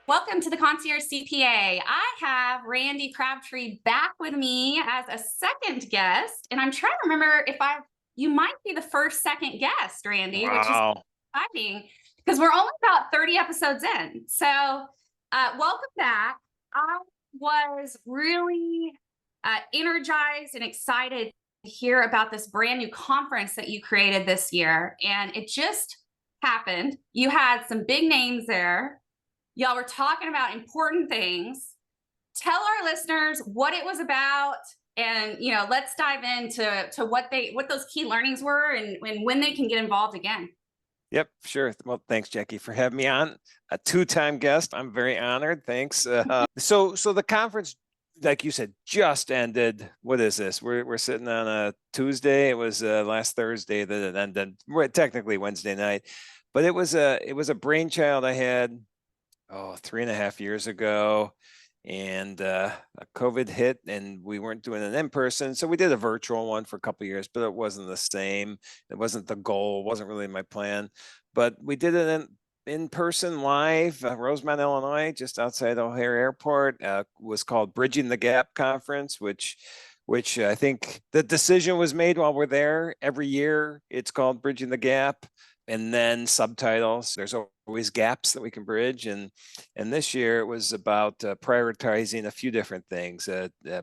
Welcome to the Concierge CPA. I have Randy Crabtree back with me as a second guest, and I'm trying to remember if you might be the second guest, Randy, which is Wow. exciting because we're only about 30 episodes in. So, welcome back. I was really energized and excited to hear about this brand new conference that you created this year, and it just happened. You had some big names there. Y'all were talking about important things. Tell our listeners what it was about, and let's dive into what those key learnings were, and when they can get involved again. Yep, sure. Well, thanks, Jackie, for having me on. A two-time guest. I'm very honored. Thanks. So the conference, like you said, just ended. What is this? We're sitting on a Tuesday. It was last Thursday that it ended. Technically Wednesday night, but it was a brainchild I had 3.5 years ago, and COVID hit, and we weren't doing it in person, so we did a virtual one for a couple of years, but it wasn't the same. It wasn't the goal. It wasn't really my plan, but we did it in person live, Rosemont, Illinois, just outside O'Hare Airport. Was called Bridging the Gap Conference, which I think the decision was made while we're there. Every year it's called Bridging the Gap, and then subtitles. There's always gaps that we can bridge, and this year it was about prioritizing a few different things.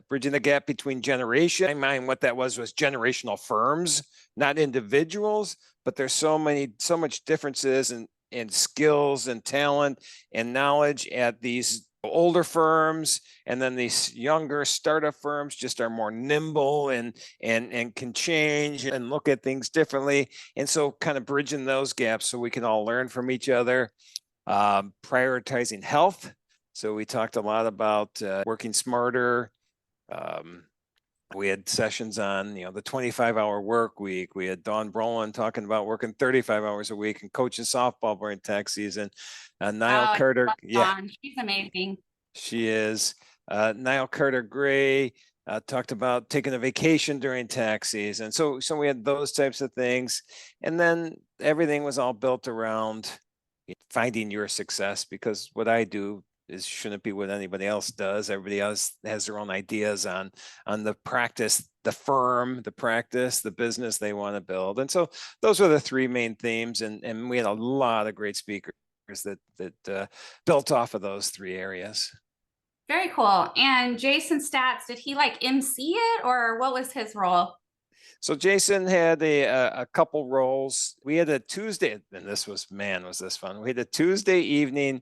Bridging the gap between generation. In my mind, what that was generational firms, not individuals, but there's so much differences in skills and talent and knowledge at these older firms, and then these younger startup firms just are more nimble and can change and look at things differently. And so kind of bridging those gaps so we can all learn from each other. Prioritizing health. So we talked a lot about working smarter. We had sessions on, the 25-hour work week. We had Dawn Brolin talking about working 35 hours a week and coaching softball during tax season. Niall Carter, she's amazing. She is. Niall Carter Gray talked about taking a vacation during tax season. So we had those types of things, and then everything was all built around finding your success, because what I do shouldn't be what anybody else does. Everybody else has their own ideas on the practice, the firm, the practice, the business they want to build. And so those were the three main themes, and we had a lot of great speakers that built off of those three areas. Very cool. And Jason Statz, did he MC it, or what was his role? So Jason had a couple roles. We had a Tuesday, and was this fun. We had a Tuesday evening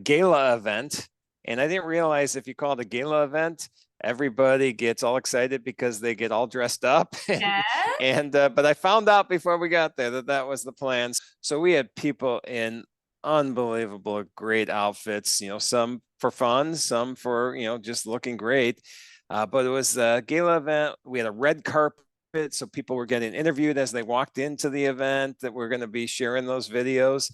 gala event, and I didn't realize if you call it a gala event, everybody gets all excited because they get all dressed up. But I found out before we got there that was the plan. So we had people in unbelievable, great outfits, some for fun, some for, just looking great. But it was a gala event. We had a red carpet, so people were getting interviewed as they walked into the event, that we're going to be sharing those videos.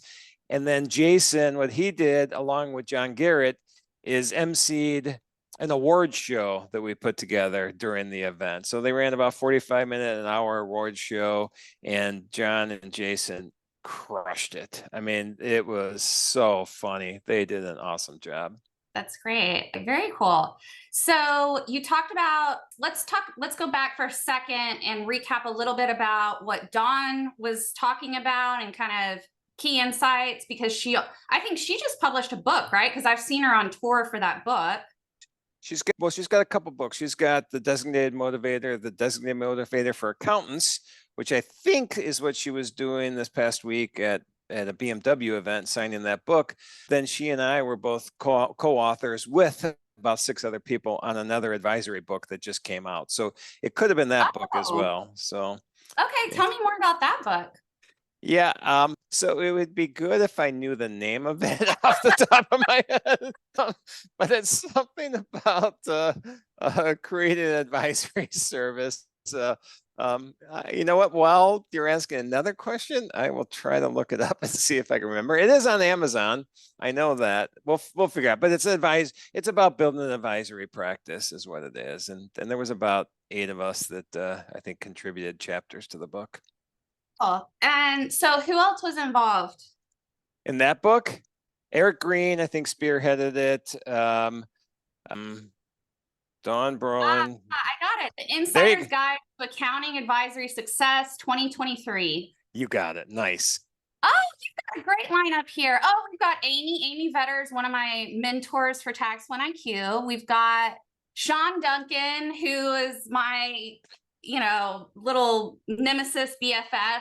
And then Jason, what he did along with John Garrett is emceed an award show that we put together during the event. So they ran about 45-minute, an hour award show, and John and Jason crushed it. I mean, it was so funny. They did an awesome job. That's great. Very cool. So you talked about, let's go back for a second and recap a little bit about what Dawn was talking about and kind of key insights, because I think she just published a book, right? Because I've seen her on tour for that book. She's got a couple books. She's got the Designated Motivator for Accountants, which I think is what she was doing this past week at a BMW event, signing that book. Then she and I were both co-authors with about 6 other people on another advisory book that just came out. So it could have been that book as well. So okay, tell me more about that book. Yeah, so it would be good if I knew the name of it off the top of my head, but it's something about creating an advisory service. You know what? While you're asking another question, I will try to look it up and see if I can remember. It is on Amazon. I know that. We'll figure out. But it's It's about building an advisory practice, is what it is. And there was about 8 of us that I think contributed chapters to the book. Oh, and so who else was involved in that book? Eric Green, I think, spearheaded it. Um, Dawn Brolin. I got it. The There you Insider's go. Guide to Accounting Advisory Success 2023. You got it. Nice. Oh, you've got a great lineup here. Oh, we've got Amy Vetters, one of my mentors for Tax One IQ. We've got Sean Duncan, who is my, little nemesis BFF.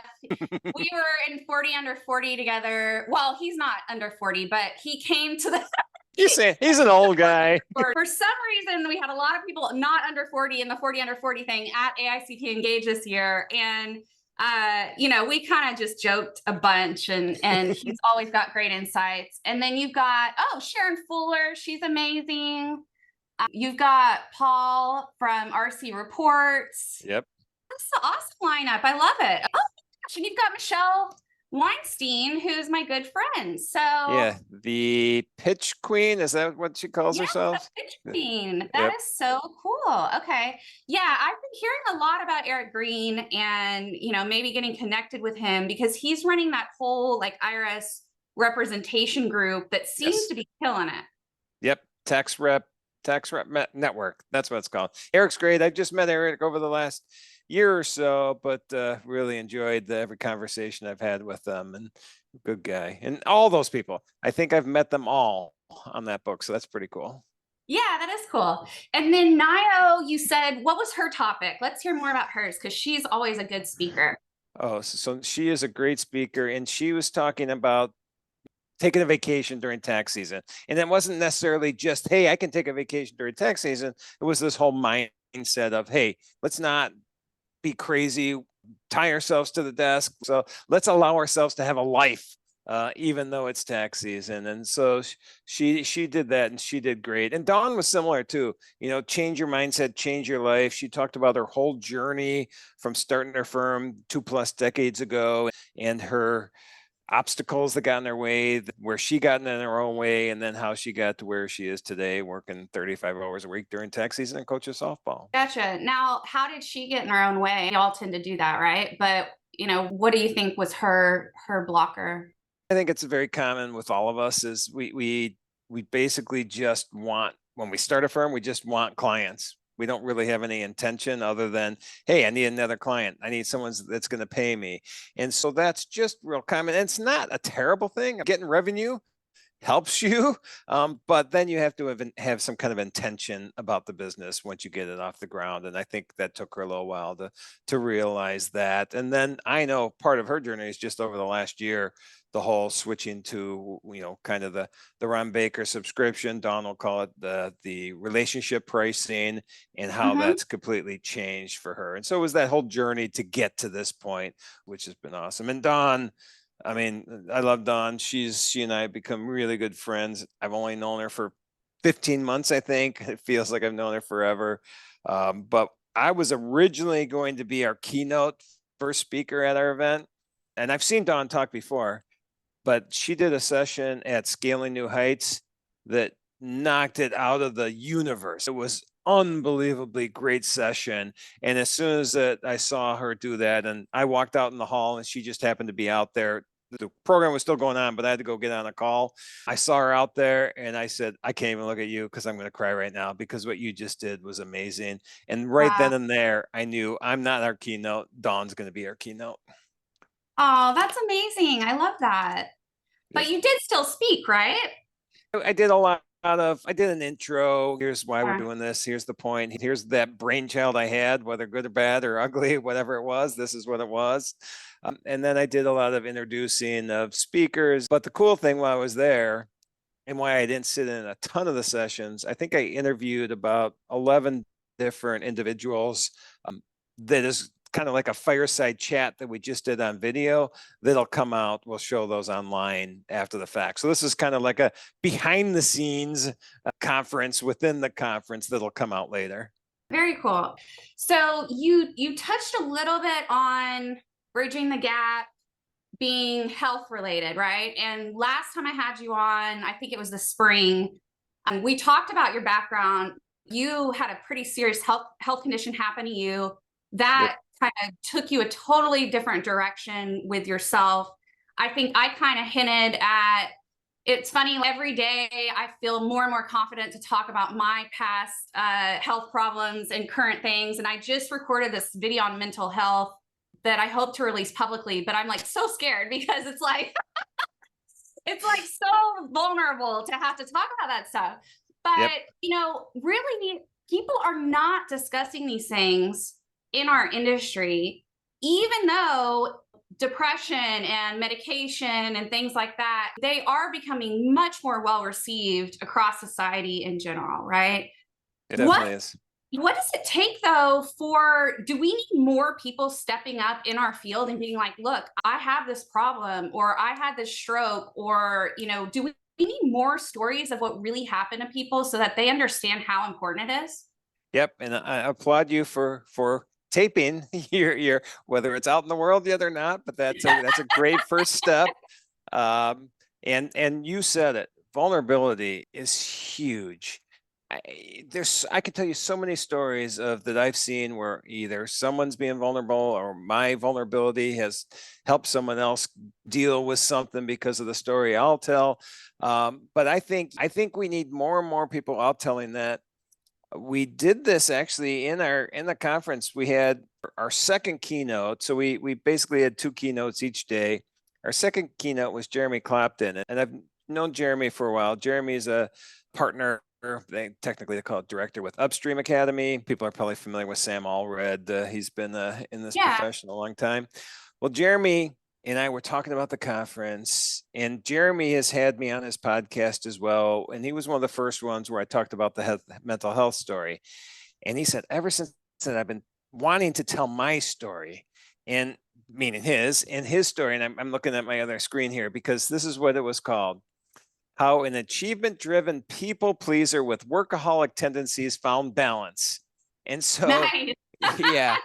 We were in 40 Under 40 together. Well, he's not under 40, but he came to the He's an old guy. For some reason, we had a lot of people not under 40 in the 40 Under 40 thing at AICT Engage this year. And we kind of just joked a bunch, and he's always got great insights. And then you've got, Sharon Fuller, she's amazing. You've got Paul from RC Reports. Yep. That's an awesome lineup. I love it. Oh gosh, and you've got Michelle Weinstein, who's my good friend. So yeah, the pitch queen, is that what she calls herself? The pitch queen. That is so cool. Okay. Yeah, I've been hearing a lot about Eric Green, and maybe getting connected with him because he's running that whole like IRS representation group that seems to be killing it. Yep. Tax Rep Network. That's what it's called. Eric's great. I've just met Eric over the last year or so, but really enjoyed every conversation I've had with them, and good guy. And all those people, I think I've met them all on that book. So that's pretty cool. Yeah, that is cool. And then Nio, you said, what was her topic? Let's hear more about hers, because she's always a good speaker. Oh, so she is a great speaker, and she was talking about taking a vacation during tax season. And it wasn't necessarily just, hey, I can take a vacation during tax season. It was this whole mindset of, hey, let's not be crazy, tie ourselves to the desk. So let's allow ourselves to have a life, even though it's tax season. And so she did that, and she did great. And Dawn was similar too. Change your mindset, change your life. She talked about her whole journey from starting her firm 2+ decades ago, and her obstacles that got in her way, where she got in her own way, and then how she got to where she is today, working 35 hours a week during tax season and coaching softball. Gotcha. Now, how did she get in her own way? Y'all tend to do that, right? But what do you think was her blocker? I think it's very common with all of us is we basically just want, when we start a firm, we just want clients. We don't really have any intention other than, hey, I need another client. I need someone that's going to pay me. And so that's just real common. And it's not a terrible thing. Getting revenue helps you, but then you have to have some kind of intention about the business once you get it off the ground. And I think that took her a little while to realize that. And then I know part of her journey is just over the last year, the whole switching to, kind of the Ron Baker subscription. Don will call it the relationship pricing, and how that's completely changed for her. And so it was that whole journey to get to this point, which has been awesome. And Dawn, I mean, I love Dawn. She and I have become really good friends. I've only known her for 15 months, I think. It feels like I've known her forever. But I was originally going to be our keynote first speaker at our event. And I've seen Dawn talk before, but she did a session at Scaling New Heights that knocked it out of the universe. It was unbelievably great session. And as soon as I saw her do that, and I walked out in the hall, and she just happened to be out there. The program was still going on, but I had to go get on a call. I saw her out there, and I said, I can't even look at you because I'm going to cry right now, because what you just did was amazing. And right then and there, I knew I'm not our keynote. Dawn's going to be our keynote. Oh, that's amazing. I love that. But you did still speak, right? I did a lot of, I did an intro. Here's why we're doing this. Here's the point. Here's that brainchild I had, whether good or bad or ugly, whatever it was, this is what it was. And then I did a lot of introducing of speakers. But the cool thing while I was there, and why I didn't sit in a ton of the sessions, I think I interviewed about 11 different individuals. That is kind of like a fireside chat that we just did on video that'll come out. We'll show those online after the fact. So this is kind of like a behind the scenes conference within the conference that'll come out later. Very cool. So you touched a little bit on bridging the gap being health related, right? And last time I had you on, I think it was the spring, we talked about your background. You had a pretty serious health condition happen to you that kind of took you a totally different direction with yourself. I think I kind of hinted at It's funny, every day I feel more and more confident to talk about my past health problems and current things. And I just recorded this video on mental health that I hope to release publicly, but I'm like so scared because it's like, it's like so vulnerable to have to talk about that stuff. But, Yep. you know, really, people are not discussing these things in our industry, even though depression and medication and things like that, they are becoming much more well received across society in general, right? It definitely is. What does it take though do we need more people stepping up in our field and being like, look, I have this problem, or I had this stroke, or, you know, do we need more stories of what really happened to people so that they understand how important it is? Yep. And I applaud you for taping your whether it's out in the world yet or not, but that's a great first step. And you said it, vulnerability is huge. I can tell you so many stories of that I've seen where either someone's being vulnerable or my vulnerability has helped someone else deal with something because of the story I'll tell. But I think we need more and more people out telling that. We did this actually in the conference. We had our second keynote. So we basically had two keynotes each day. Our second keynote was Jeremy Clapton, and I've known Jeremy for a while. Jeremy is a partner, they call it director with Upstream Academy. People are probably familiar with Sam Allred. He's been in this profession a long time. Well, Jeremy and I were talking about the conference, and Jeremy has had me on his podcast as well. And he was one of the first ones where I talked about the mental health story. And he said, ever since that, I've been wanting to tell my story, and meaning his story. And I'm looking at my other screen here because this is what it was called: How an Achievement-Driven People Pleaser with Workaholic Tendencies Found Balance. And so, Nice. yeah.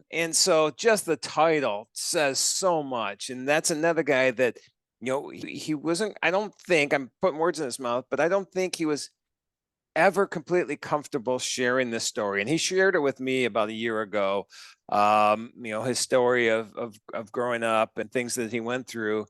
And so just the title says so much. And that's another guy that, you know, he wasn't, I don't think, I'm putting words in his mouth, but I don't think he was ever completely comfortable sharing this story. And he shared it with me about a year ago. You know, his story of growing up and things that he went through.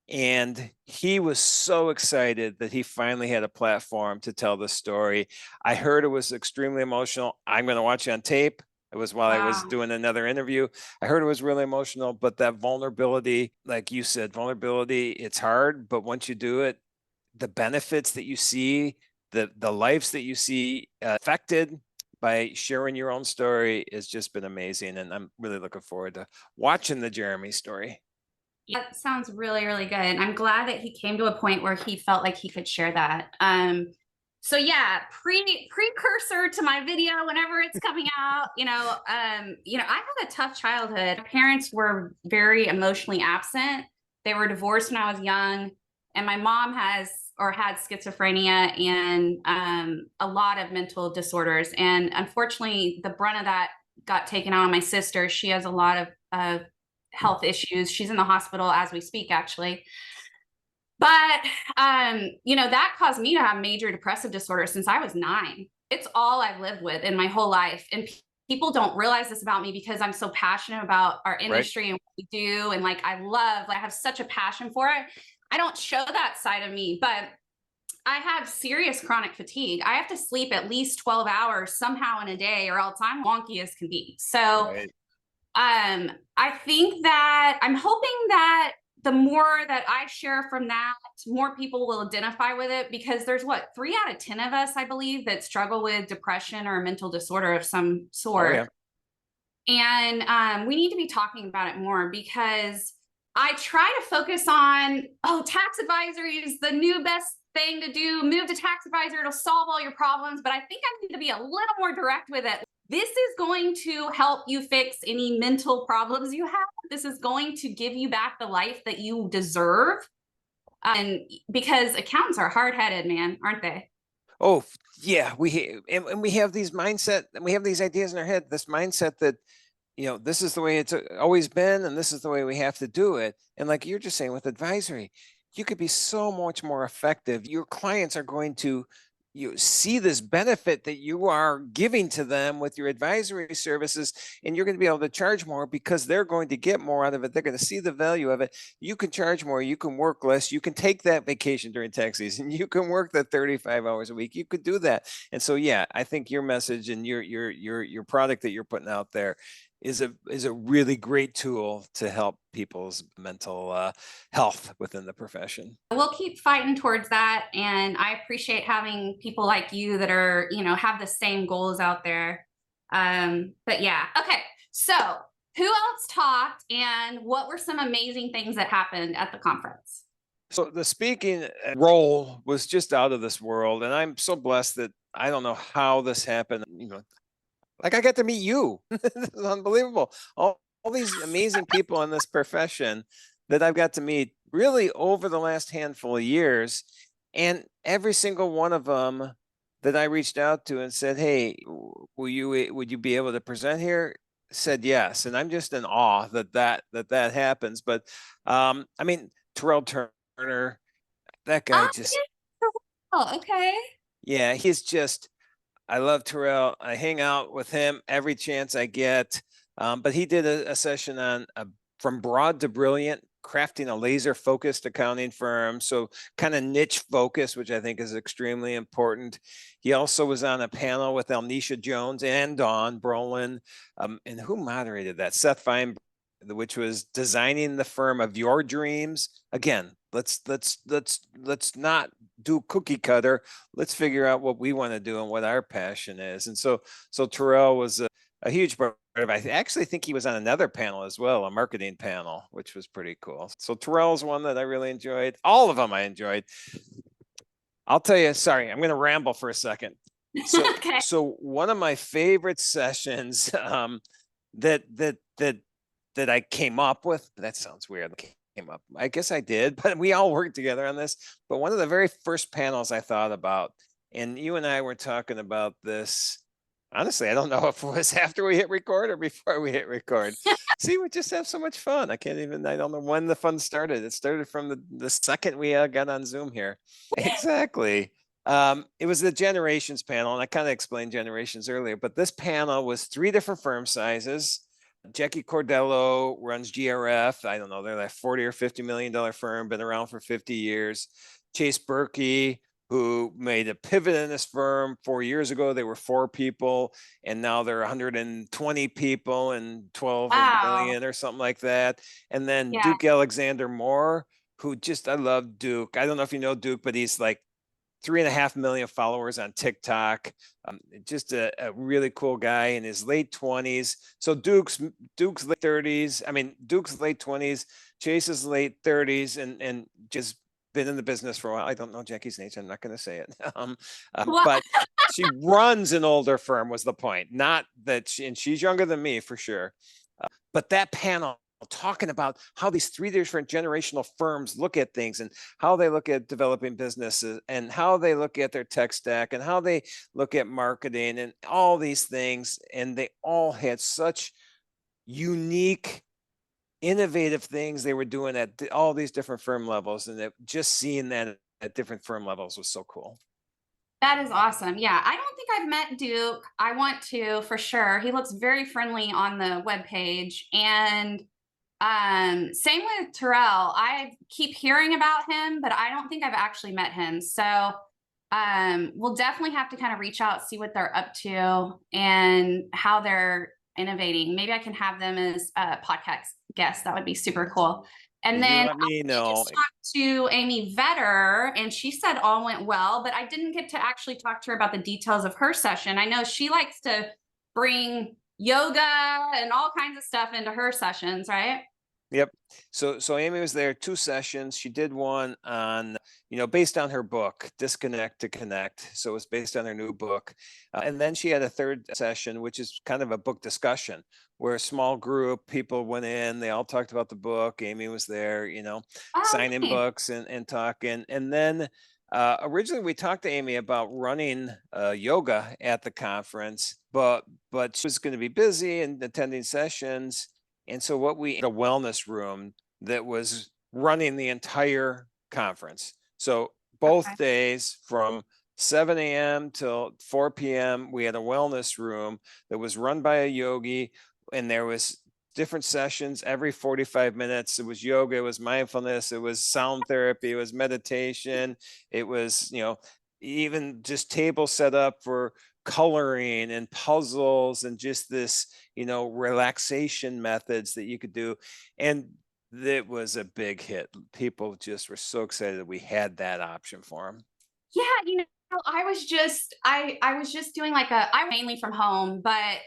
And he was so excited that he finally had a platform to tell the story. I heard it was extremely emotional. I'm going to watch it on tape. It was while I was doing another interview. I heard it was really emotional, but that vulnerability, like you said, vulnerability, it's hard, but once you do it, the benefits that you see, the lives that you see affected by sharing your own story has just been amazing. And I'm really looking forward to watching the Jeremy story. That sounds really, really good. I'm glad that he came to a point where he felt like he could share that. So yeah, precursor to my video, whenever it's coming out, I had a tough childhood. My parents were very emotionally absent. They were divorced when I was young, and my mom had schizophrenia and a lot of mental disorders. And unfortunately, the brunt of that got taken out on my sister. She has a lot of health issues. She's in the hospital as we speak, actually. But, that caused me to have major depressive disorder since I was 9. It's all I've lived with in my whole life. And people don't realize this about me because I'm so passionate about our industry and what we do. And I have such a passion for it. I don't show that side of me, but I have serious chronic fatigue. I have to sleep at least 12 hours somehow in a day, or else I'm wonky as can be. So, I think that I'm hoping that the more that I share from that, more people will identify with it, because there's 3 out of 10 of us, I believe, that struggle with depression or a mental disorder of some sort. Oh, yeah. And we need to be talking about it more, because I try to focus on, tax advisory is the new best thing to do. Move to tax advisor, it'll solve all your problems. But I think I need to be a little more direct with it. This is going to help you fix any mental problems you have. This is going to give you back the life that you deserve. And because accountants are hard-headed, man, aren't they? Oh, yeah. We have these mindset, and we have these ideas in our head, this mindset that, this is the way it's always been, and this is the way we have to do it. And like you're just saying with advisory, you could be so much more effective. Your clients are going to you see this benefit that you are giving to them with your advisory services, and you're going to be able to charge more because they're going to get more out of it. They're going to see the value of it. You can charge more, you can work less, you can take that vacation during tax season, you can work the 35 hours a week, you could do that. And so, yeah, I think your message and your product that you're putting out there is a really great tool to help people's mental health within the profession. We'll keep fighting towards that. And I appreciate having people like you that are, have the same goals out there. But yeah, okay. So who else talked and what were some amazing things that happened at the conference? So the speaking role was just out of this world. And I'm so blessed that I don't know how this happened. Like I got to meet you. This is unbelievable. All these amazing people in this profession that I've got to meet really over the last handful of years. And every single one of them that I reached out to and said, hey, would you be able to present here? Said yes. And I'm just in awe that happens. But I mean, Terrell Turner, that guy just, Yeah. Oh, okay. yeah, he's just, I love Terrell. I hang out with him every chance I get. But he did a session on From Broad to Brilliant, crafting a laser focused accounting firm. So kind of niche focus, which I think is extremely important. He also was on a panel with Alnisha Jones and Dawn Brolin. And who moderated that? Seth Feinberg, which was designing the firm of your dreams. Again, let's not do cookie cutter. Let's figure out what we want to do and what our passion is. And so Terrell was a huge part of it. I actually think he was on another panel as well, a marketing panel, which was pretty cool. So Terrell's one that I really enjoyed. All of them I enjoyed. I'll tell you, sorry, I'm going to ramble for a second. So, Okay. so one of my favorite sessions that I came up with, that sounds weird. Came up. I guess I did, but we all worked together on this. But one of the very first panels I thought about, and you and I were talking about this. Honestly, I don't know if it was after we hit record or before we hit record. See, we just have so much fun. I don't know when the fun started. It started from the second we got on Zoom here. Exactly. It was the generations panel, and I kind of explained generations earlier, but this panel was 3 different firm sizes. Jackie Cordello runs GRF. I don't know, they're like $40 or $50 million firm, been around for 50 years. Chase Berkey, who made a pivot in this firm 4 years ago. They were 4 people, and now they're 120 people and 12 million or something like that. And then Yeah. Duke Alexander Moore, who I love Duke. I don't know if you know Duke, but he's like 3.5 million followers on TikTok. Just a really cool guy in his late 20s. So Duke's late 30s. I mean, Duke's late 20s, Chase's late 30s, and just been in the business for a while. I don't know Jackie's age. I'm not going to say it. But she runs an older firm was the point. Not that and she's younger than me for sure. But that panel talking about how these 3 different generational firms look at things and how they look at developing businesses and how they look at their tech stack and how they look at marketing and all these things. And they all had such unique, innovative things they were doing at all these different firm levels. And just seeing that at different firm levels was so cool. That is awesome. Yeah, I don't think I've met Duke. I want to for sure. He looks very friendly on the webpage. And same with Terrell. I keep hearing about him, but I don't think I've actually met him. So we'll definitely have to kind of reach out, see what they're up to and how they're innovating. Maybe I can have them as a podcast guest. That would be super cool. And then let me know. I just talked to Amy Vetter, and she said all went well, but I didn't get to actually talk to her about the details of her session. I know she likes to bring yoga and all kinds of stuff into her sessions, right? Yep. So Amy was there 2 sessions. She did one on, based on her book, Disconnect to Connect. So it was based on her new book. And then she had a 3rd session, which is kind of a book discussion where a small group, people went in, they all talked about the book. Amy was there, signing books and talking. And then originally we talked to Amy about running yoga at the conference, but she was going to be busy and attending sessions. And so a wellness room that was running the entire conference. So both days from 7 a.m. till 4 p.m. We had a wellness room that was run by a yogi, and there was different sessions every 45 minutes. It was yoga, it was mindfulness, it was sound therapy, it was meditation, it was, even just table set up for coloring and puzzles and just this, relaxation methods that you could do. And it was a big hit. People just were so excited that we had that option for them. Yeah, I was just doing I mainly from home, but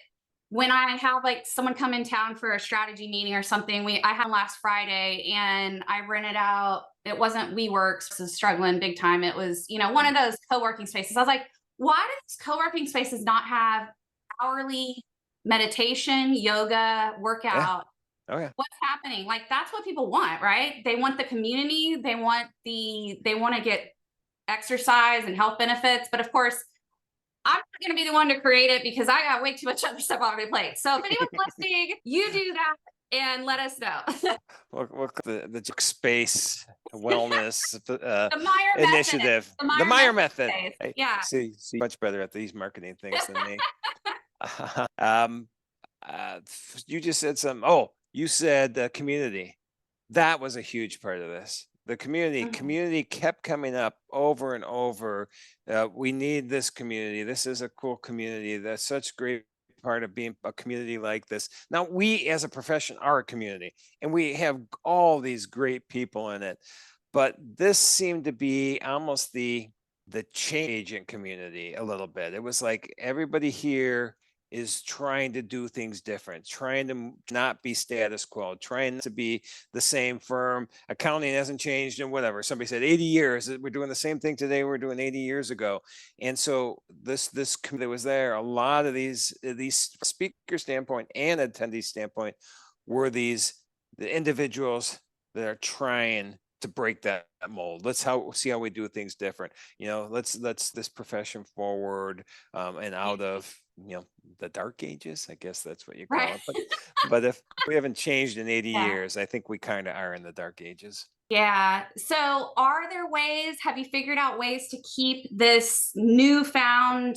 when I have like someone come in town for a strategy meeting or something, I had one last Friday and I rented out. It wasn't WeWorks, was struggling big time. It was, one of those co-working spaces. I was like, why do these co-working spaces not have hourly meditation, yoga, Yeah. workout? Oh yeah. What's happening? Like that's what people want, right? They want the community, they want to get exercise and health benefits. But of course, I'm not going to be the one to create it because I got way too much other stuff on my plate. So if anyone's listening, you do that and let us know. We'll the space wellness The Meyer method. initiative, The the Meyer Meyer method. method. Hey, Yeah. see, much better at these marketing things than me. um, you just said something. Oh, you said community. That was a huge part of this. The community kept coming up over and over. We need this community. This is a cool community. That's such great part of being a community like this. Now, we as a profession are a community, and we have all these great people in it. But this seemed to be almost the change agent community a little bit. It was like everybody here is trying to do things different, trying to not be status quo, trying to be the same firm. Accounting hasn't changed in whatever. Somebody said 80 years. We're doing the same thing today we're doing 80 years ago. And so this that was there, a lot of these speaker standpoint and attendee standpoint were the individuals that are trying to break that mold. Let's see how we do things different. Let's this profession forward and out of the dark ages. I guess that's what you call Right. it. But if we haven't changed in 80 Yeah. years, I think we kind of are in the dark ages. Yeah. So have you figured out ways to keep this newfound,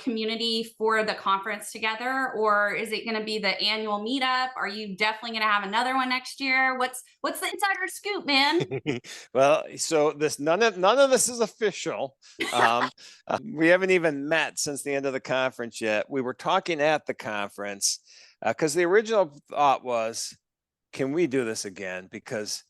community for the conference together? Or is it going to be the annual meetup? Are you definitely going to have another one next year? What's the insider scoop, man? Well, so none of this is official. We haven't even met since the end of the conference yet. We were talking at the conference because the original thought was, can we do this again? Because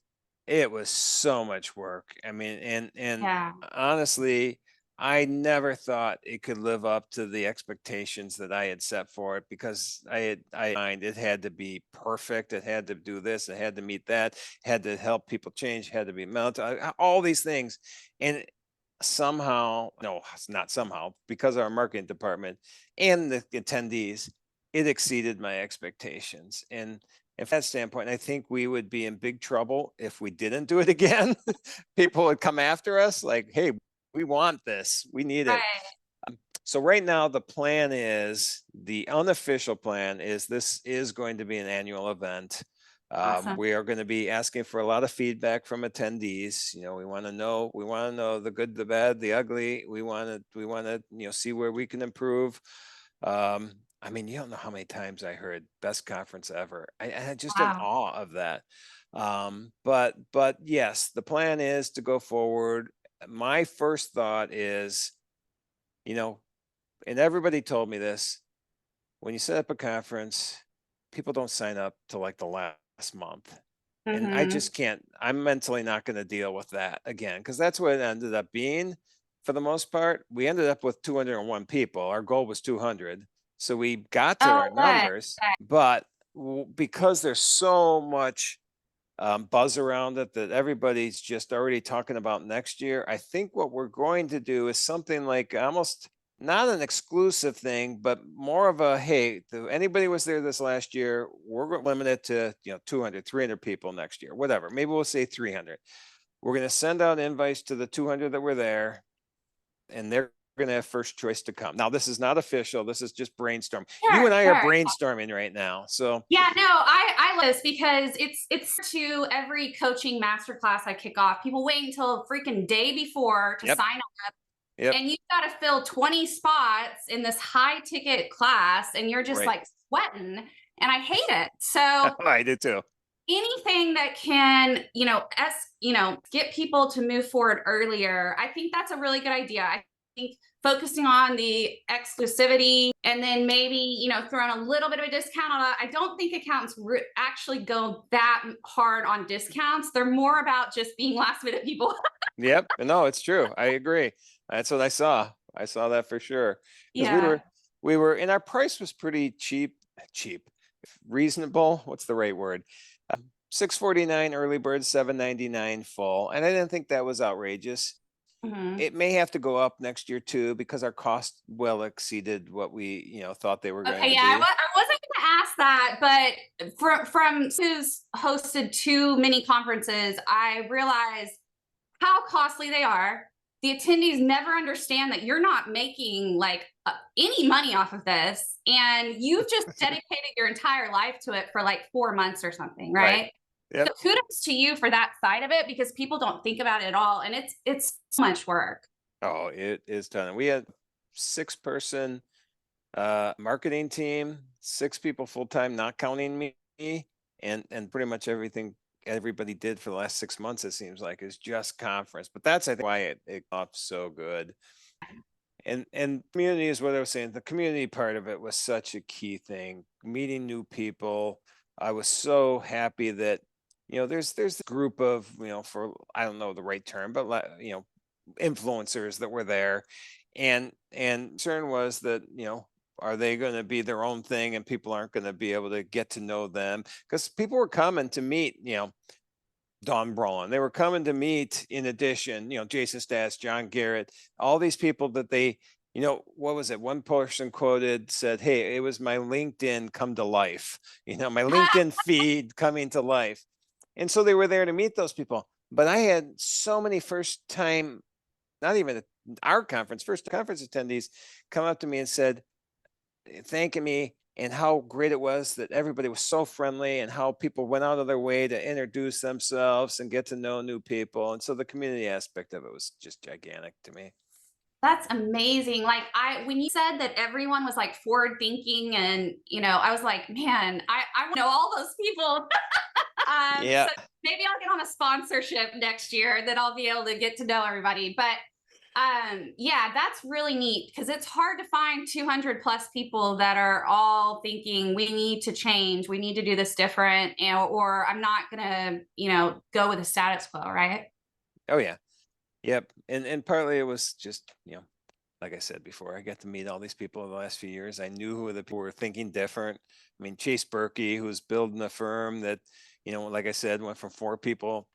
it was so much work. I mean, and Yeah. honestly, I never thought it could live up to the expectations that I had set for it, because I mind it had to be perfect. It had to do this. It had to meet that. It had to help people change. It had to be mounted. All these things, and somehow, no, it's not somehow, because of our marketing department and the attendees, it exceeded my expectations. And from that standpoint, I think we would be in big trouble if we didn't do it again. People would come after us like, hey, we want this. We need it. Right. So right now, the unofficial plan is this is going to be an annual event. Awesome. We are going to be asking for a lot of feedback from attendees. We want to know the good, the bad, the ugly. We want to see where we can improve. I mean, you don't know how many times I heard best conference ever. I just in awe of that. But yes, the plan is to go forward. My first thought is, and everybody told me this, when you set up a conference, people don't sign up till like the last month. And I just can't, I'm mentally not going to deal with that again, because that's what it ended up being for the most part. We ended up with 201 people. Our goal was 200. So we got to our numbers, but because there's so much buzz around it that everybody's just already talking about next year, I think what we're going to do is something like almost not an exclusive thing, but more of a, hey, anybody was there this last year, we're going to limit it to 200, 300 people next year, whatever. Maybe we'll say 300. We're going to send out invites to the 200 that were there, and they're going to have first choice to come. Now, this is not official. This is just brainstorm. Sure, you and I are brainstorming right now. So yeah, no, I love this because it's to every coaching masterclass I kick off. People wait until freaking day before to sign up. Yep. And you've got to fill 20 spots in this high ticket class, and you're just Right. like sweating, and I hate it. So I do too. anything that can, get people to move forward earlier, I think that's a really good idea. I think focusing on the exclusivity, and then maybe, throwing a little bit of a discount on it. I don't think accountants actually go that hard on discounts. They're more about just being last minute people. Yep. No, it's true. I agree. That's what I saw. I saw that for sure. Because Yeah. we were, and our price was pretty cheap, reasonable. What's the right word? $649 early bird, $799 full. And I didn't think that was outrageous. Mhm. It may have to go up next year too, because our cost well exceeded what we, thought they were going Okay, to yeah, be. I wasn't going to ask that, but from who's hosted two mini conferences, I realized how costly they are. The attendees never understand that you're not making like any money off of this, and you've just dedicated your entire life to it for like 4 months or something, right? Yep. So kudos to you for that side of it, because people don't think about it at all, and it's so much work. Oh, it is done. We had 6-person marketing team, 6 people full-time, not counting me, and pretty much everything everybody did for the last 6 months, it seems like, is just conference. But that's, I think, why it off so good. And community is what I was saying. The community part of it was such a key thing. Meeting new people. I was so happy that, there's a group of, for, I don't know the right term, but influencers that were there. And concern was that, are they going to be their own thing and people aren't going to be able to get to know them? Because people were coming to meet, Don Brolin. They were coming to meet, in addition, Jason Stats, John Garrett, all these people that they, what was it? One person quoted, said, "Hey, it was my LinkedIn come to life, my LinkedIn feed coming to life." And so they were there to meet those people. But I had so many first time, not even our conference, first conference attendees come up to me and said, thanking me, and how great it was that everybody was so friendly, and how people went out of their way to introduce themselves and get to know new people. And so the community aspect of it was just gigantic to me. That's amazing. Like when you said that everyone was like forward thinking, and I was like, man, I want to know all those people. Yeah. So maybe I'll get on a sponsorship next year that I'll be able to get to know everybody. But yeah, that's really neat, because it's hard to find 200 plus people that are all thinking we need to change, we need to do this different, or I'm not gonna, go with the status quo, right? Oh yeah. Yep. And partly it was just, like I said before, I got to meet all these people in the last few years. I knew who the people were thinking different. I mean, Chase Berkey, who's building a firm that, like I said, went from 4 people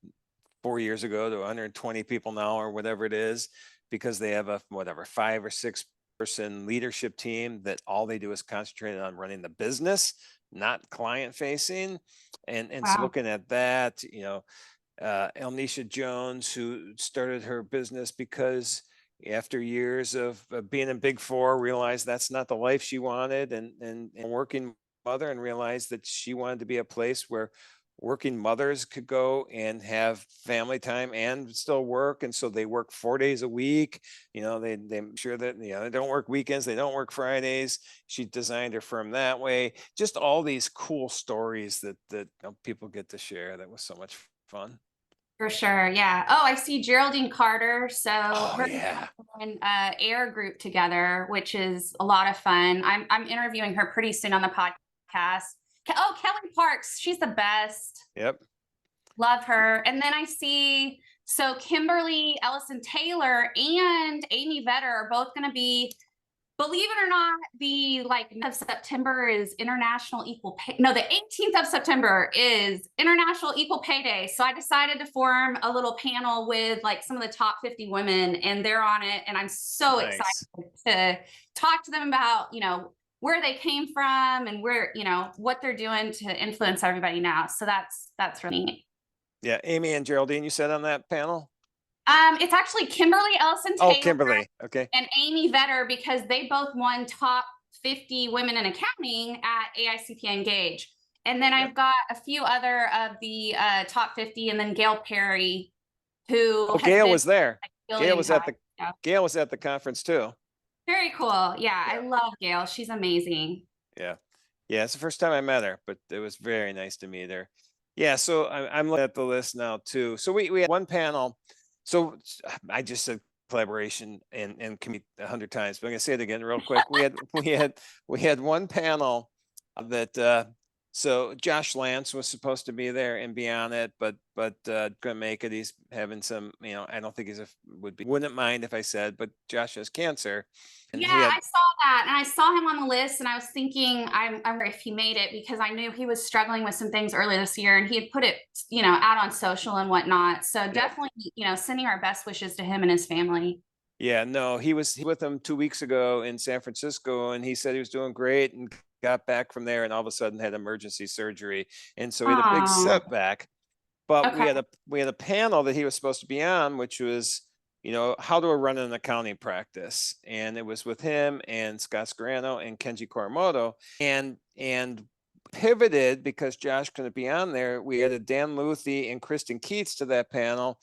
4 years ago to 120 people now, or whatever it is, because they have a 5 or 6 person leadership team that all they do is concentrate on running the business, not client facing. And so Wow. looking at that, Elnisha Jones, who started her business because after years of being in Big Four, realized that's not the life she wanted, and working mother, and realized that she wanted to be a place where working mothers could go and have family time and still work. And so they work 4 days a week. They make sure that, they don't work weekends, they don't work Fridays. She designed her firm that way. Just all these cool stories that people get to share. That was so much fun. For sure. Yeah. Oh, I see Geraldine Carter. So Oh her yeah. and Air group together, which is a lot of fun. I'm interviewing her pretty soon on the podcast. Oh, Kelly Parks, she's the best. Yep. Love her. And then I see, so Kimberly Ellison Taylor and Amy Vetter are both going to be, believe it or not, the of September is International Equal Pay. No, the 18th of September is International Equal Pay Day. So I decided to form a little panel with like some of the top 50 women, and they're on it. And I'm so Nice. excited to talk to them about, where they came from, and where, what they're doing to influence everybody now. So that's really neat. Yeah. Amy and Geraldine, you said on that panel? It's actually Kimberly Ellison Oh, Taylor Kimberly. Okay. and Amy Vetter, because they both won top 50 women in accounting at AICP Engage. And then Yep. I've got a few other of the top 50, and then Gail Perry, who Oh, Gail was there. Gail was at the Yeah. Gail was at the conference too. Very cool. Yeah, I love Gail. She's amazing. Yeah. Yeah, it's the first time I met her, but it was very nice to meet her. Yeah, so I'm looking at the list now too. So we had one panel. So I just said collaboration and commit 100 times, but I'm gonna say it again real quick. We had one panel that so Josh Lance was supposed to be there and be on it, but couldn't make it. He's having some, I don't think wouldn't mind if I said, but Josh has cancer. And Yeah, he had I saw that, and I saw him on the list, and I was thinking, I wonder if he made it, because I knew he was struggling with some things earlier this year, and he had put it, out on social and whatnot. So definitely, sending our best wishes to him and his family. Yeah, no, he was with him 2 weeks ago in San Francisco, and he said he was doing great and got back from there and all of a sudden had emergency surgery. And so he had a big Oh, setback. But okay. we had a panel that he was supposed to be on, which was, how do I run an accounting practice? And it was with him and Scott Scarano and Kenji Kuramoto. And pivoted because Josh couldn't be on there. We added Dan Luthi and Kristen Keats to that panel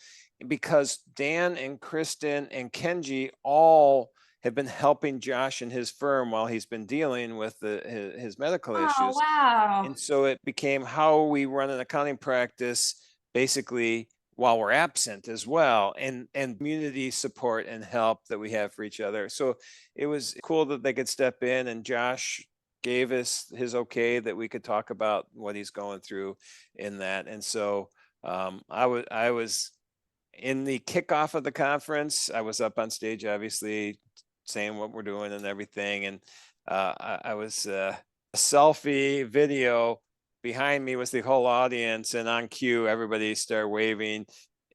because Dan and Kristen and Kenji all have been helping Josh and his firm while he's been dealing with his medical Oh, issues. wow. And so it became how we run an accounting practice basically while we're absent as well, and community support and help that we have for each other. So it was cool that they could step in, and Josh gave us his okay that we could talk about what he's going through in that. And so I was in the kickoff of the conference. I was up on stage, obviously, saying what we're doing and everything. And I was a selfie video. Behind me was the whole audience, and on cue, everybody started waving,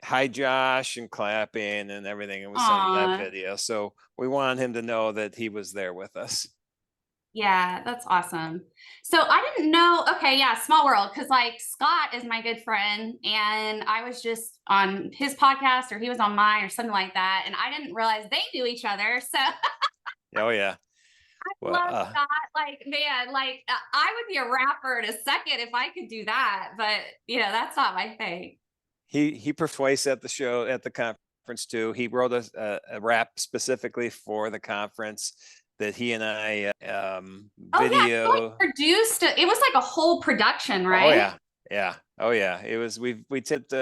"Hi, Josh," and clapping and everything. It was on that video. So we wanted him to know that he was there with us. Yeah, that's awesome. So I didn't know. Okay, yeah, small world, because like Scott is my good friend, and I was just on his podcast, or he was on mine, or something like that, and I didn't realize they knew each other. So Oh yeah. I love Scott. Like, man, like I would be a rapper in a second if I could do that, but that's not my thing. He performed twice at the show at the conference too. He wrote a rap specifically for the conference that he and I Oh yeah, he like video. produced it. It was like a whole production, Oh right? yeah. Yeah. Oh yeah. It was we taped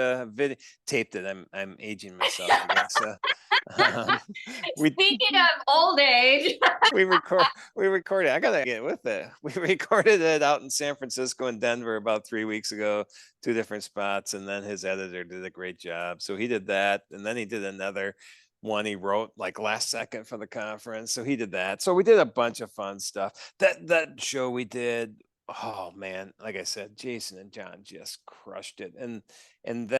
taped it. I'm aging myself again. So we Speaking of old age. we recorded. I gotta get with it. We recorded it out in San Francisco and Denver about 3 weeks ago, 2 different spots, and then his editor did a great job. So he did that, and then he did another one he wrote like last second for the conference. So he did that. So we did a bunch of fun stuff. That show we did, oh man, like I said, Jason and John just crushed it. And then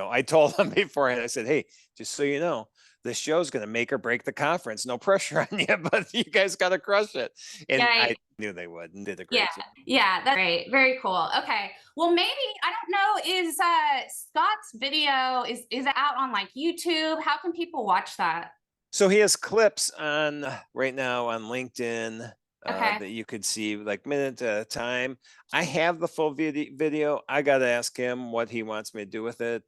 I told them beforehand, I said, hey, just so you know, this show's going to make or break the conference. No pressure on you, but you guys got to crush it. And I knew they would, and did a great job. Yeah, that's great. Very cool. Okay. Well, maybe, I don't know, is Scott's video, is it out on like YouTube? How can people watch that? So he has clips on right now on LinkedIn Okay. that you could see like minute at a time. I have the full video. I got to ask him what he wants me to do with it.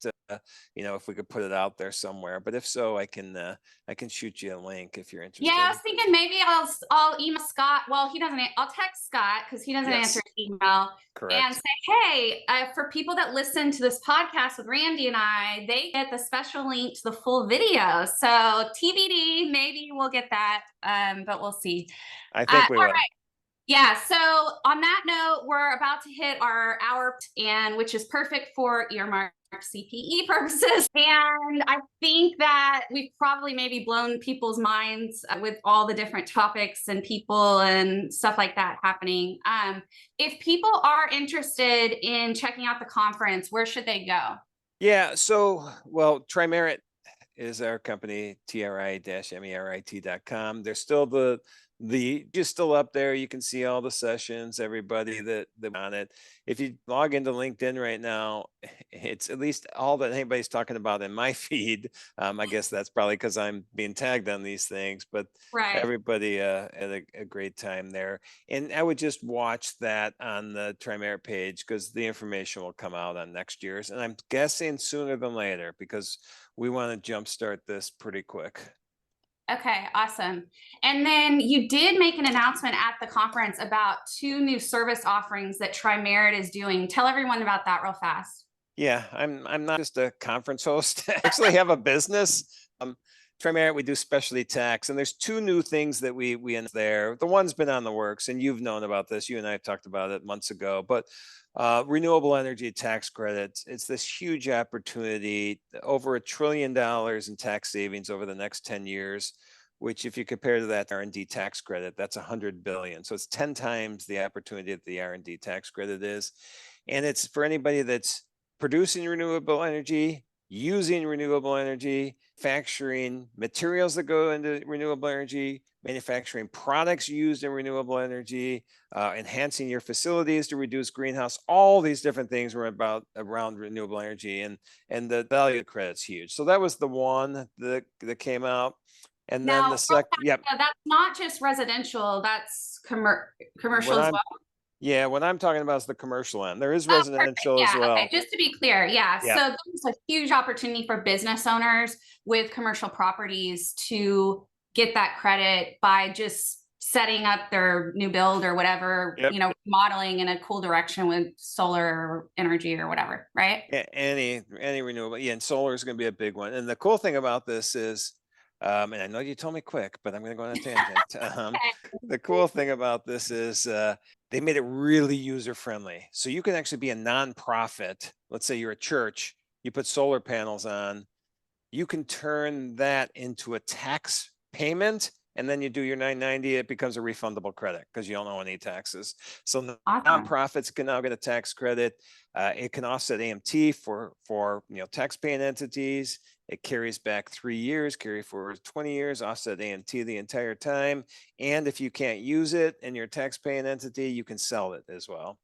If we could put it out there somewhere. But if so, I can shoot you a link if you're interested. Yeah, I was thinking maybe I'll email Scott. Well, he doesn't. I'll text Scott because he doesn't answer his email. Correct. And say, hey, for people that listen to this podcast with Randy and I, they get the special link to the full video. So TBD, maybe we'll get that, but we'll see. I think we will. All right. Yeah. So on that note, we're about to hit our hour, and which is perfect for earmark CPE purposes. And I think that we've probably maybe blown people's minds with all the different topics and people and stuff like that happening. If people are interested in checking out the conference, where should they go? Yeah. So, well, Trimerit is our company, tri-merit.com. There's still the just still up there. You can see all the sessions, everybody that on it. If you log into LinkedIn right now, it's at least all that anybody's talking about in my feed. I guess that's probably because I'm being tagged on these things, but everybody had a great time there. And I would just watch that on the Trimerit page because the information will come out on next year's, and I'm guessing sooner than later because we want to jumpstart this pretty quick. Okay, awesome. And then you did make an announcement at the conference about 2 new service offerings that Tri-Merit is doing. Tell everyone about that real fast. Yeah, I'm not just a conference host. I actually have a business. Tri-Merit, we do specialty tax, and there's 2 new things that we in there. The one's been on the works, and you've known about this. You and I talked about it months ago, but renewable energy tax credits. It's this huge opportunity, over $1 trillion in tax savings over the next 10 years, which if you compare to that R&D tax credit, that's 100 billion. So it's 10 times the opportunity that the R&D tax credit is. And it's for anybody that's producing renewable energy, using renewable energy, manufacturing materials that go into renewable energy, manufacturing products used in renewable energy, enhancing your facilities to reduce greenhouse, all these different things were around renewable energy, and the value of the credit's huge. So that was the one that came out. And then Now, the second, yep. that's not just residential, that's commercial What as I'm, well. yeah, what I'm talking about is the commercial end. There is Oh, perfect. residential as Yeah, well. okay, just to be clear, yeah. Yeah. So there's a huge opportunity for business owners with commercial properties to get that credit by just setting up their new build or whatever, Yep. you know, modeling in a cool direction with solar energy or whatever, right? Any renewable, yeah, and solar is going to be a big one. And the cool thing about this is, and I know you told me quick, but I'm going to go on a tangent. The cool thing about this is they made it really user friendly. So you can actually be a nonprofit. Let's say you're a church, you put solar panels on, you can turn that into a tax payment, and then you do your 990, it becomes a refundable credit because you don't owe any taxes. So Awesome. nonprofits can now get a tax credit. It can offset AMT for tax paying entities. It carries back 3 years, carry forward 20 years, offset AMT the entire time. And if you can't use it in your tax paying entity, you can sell it as well.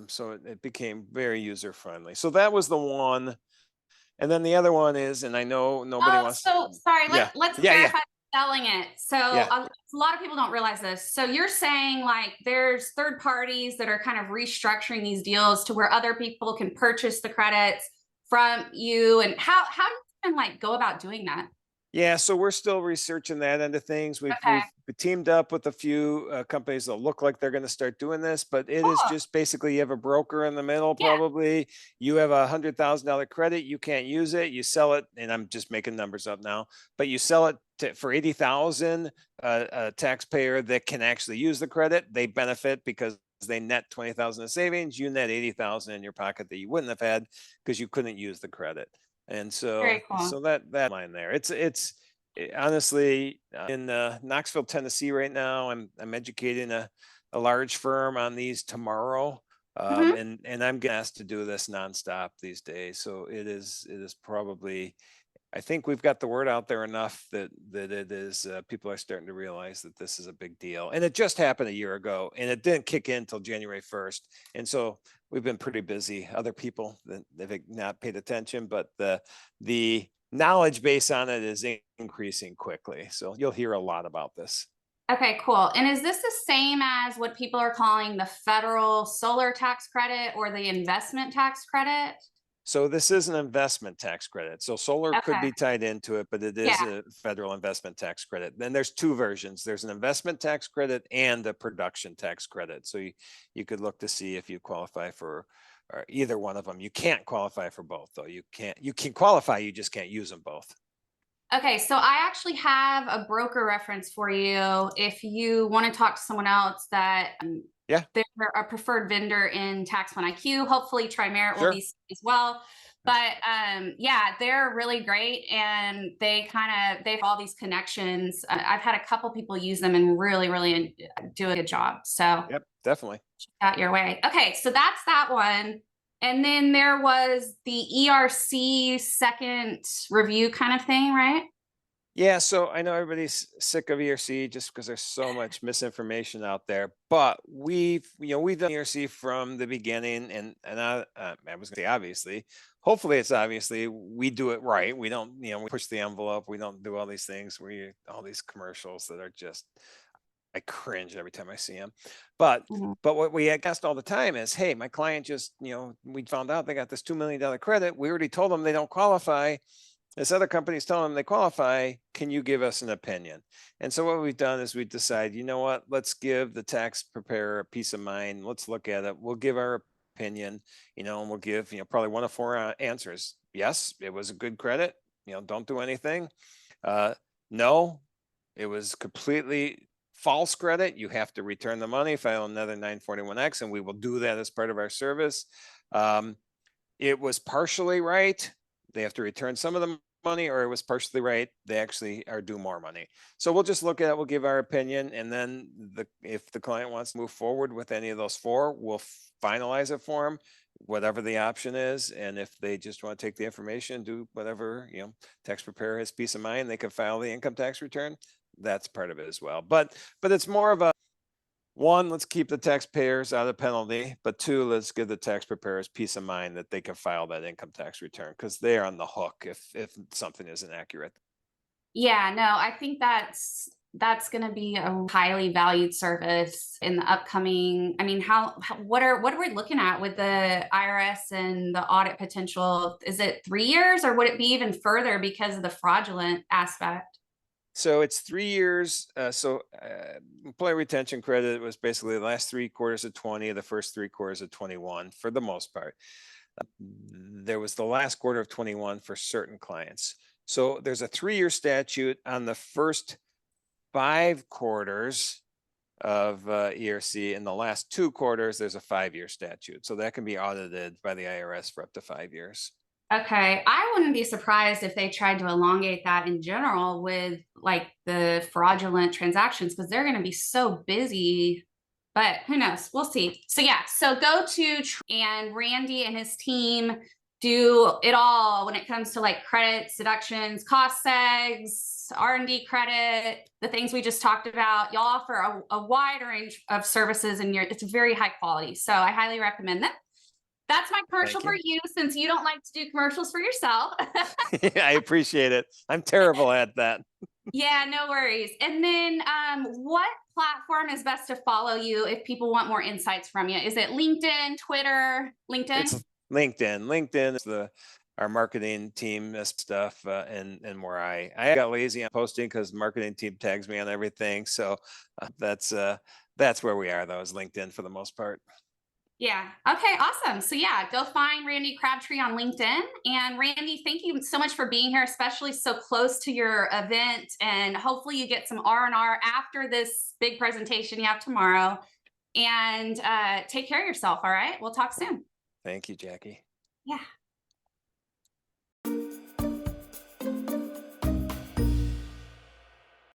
So it became very user friendly. So that was the one. And then the other one is, and I know nobody wants. So sorry, Yeah. let's Yeah, clarify selling it. So Yeah. a lot of people don't realize this. So you're saying like there's third parties that are kind of restructuring these deals to where other people can purchase the credits from you, and how do you even like go about doing that? Yeah, so we're still researching that end of things. We've Okay. teamed up with a few companies that look like they're going to start doing this, but it is Cool. just basically you have a broker in the middle. Yeah. Probably you have $100,000 credit, you can't use it, you sell it, and I'm just making numbers up now, but you sell it for 80,000. A taxpayer that can actually use the credit, they benefit because they net 20,000 of savings. You net 80,000 in your pocket that you wouldn't have had because you couldn't use the credit. And Very cool. so that line there, it's honestly in Knoxville, Tennessee right now. I'm educating a large firm on these tomorrow, and I'm getting asked to do this nonstop these days. So it is probably, I think we've got the word out there enough that it is people are starting to realize that this is a big deal. And it just happened a year ago, and it didn't kick in until January 1st. And so we've been pretty busy. Other people that they've not paid attention, but the knowledge base on it is increasing quickly. So you'll hear a lot about this. Okay, cool. And is this the same as what people are calling the federal solar tax credit or the investment tax credit? So this is an investment tax credit. So solar could Okay. be tied into it, but it is a federal investment tax credit. Then there's 2 versions. There's an investment tax credit and a production tax credit. So you could look to see if you qualify for either one of them. You can't qualify for both, though. You can qualify, you just can't use them both. Okay, so I actually have a broker reference for you if you want to talk to someone else that Yeah, they're a preferred vendor in Tax One IQ. Hopefully Tri-Merit will sure. be as well. But yeah, they're really great, and they have all these connections. I've had a couple people use them and really do a good job. So Yep, definitely. check that your way. Okay, so that's that one. And then there was the ERC second review kind of thing, right? Yeah, so I know everybody's sick of ERC just because there's so much misinformation out there, but we've done ERC from the beginning, and I was gonna say obviously, hopefully it's obviously we do it right. We don't we push the envelope. We don't do all these things. All these commercials that are just, I cringe every time I see them. But what we get asked all the time is, hey, my client just we found out they got this $2 million credit. We already told them they don't qualify. This other company's telling them they qualify. Can you give us an opinion? And so what we've done is we decide, you know what, let's give the tax preparer a peace of mind. Let's look at it. We'll give our opinion, and we'll give, probably one of four answers. Yes, it was a good credit. Don't do anything. No, it was completely false credit. You have to return the money, file another 941X, and we will do that as part of our service. It was partially right. They have to return some of the money, or it was partially right. They actually are due more money. So we'll just look at it. We'll give our opinion. And then if the client wants to move forward with any of those four, we'll finalize it for them, whatever the option is. And if they just want to take the information, do whatever, tax preparer has peace of mind, they can file the income tax return. That's part of it as well. But it's more of a, one, let's keep the taxpayers out of penalty, but two, let's give the tax preparers peace of mind that they can file that income tax return, because they're on the hook if something isn't accurate. Yeah, no, I think that's going to be a highly valued service in the upcoming. I mean, what are we looking at with the IRS and the audit potential? Is it 3 years, or would it be even further because of the fraudulent aspect? So it's 3 years. Employee retention credit was basically the last 3 quarters of 20, the first 3 quarters of 21 for the most part. There was the last quarter of 21 for certain clients. So there's a 3-year statute on the first 5 quarters of ERC. In the last 2 quarters, there's a 5-year statute. So that can be audited by the IRS for up to 5 years. Okay, I wouldn't be surprised if they tried to elongate that in general with like the fraudulent transactions, because they're going to be so busy. But who knows? We'll see. So yeah, so go to and Randy and his team do it all when it comes to like credits, deductions, cost segs, R&D credit, the things we just talked about. Y'all offer a wide range of services, and it's very high quality. So I highly recommend them. That's my commercial for you, since you don't like to do commercials for yourself. I appreciate it. I'm terrible at that. Yeah, no worries. And then what platform is best to follow you if people want more insights from you? Is it LinkedIn, Twitter, LinkedIn? It's LinkedIn. LinkedIn is our marketing team stuff, and more. I got lazy on posting because marketing team tags me on everything. So that's where we are, though, is LinkedIn for the most part. Yeah. Okay, awesome. So yeah, go find Randy Crabtree on LinkedIn. And Randy, thank you so much for being here, especially so close to your event. And hopefully you get some R&R after this big presentation you have tomorrow. And take care of yourself. All right. We'll talk soon. Thank you, Jackie. Yeah.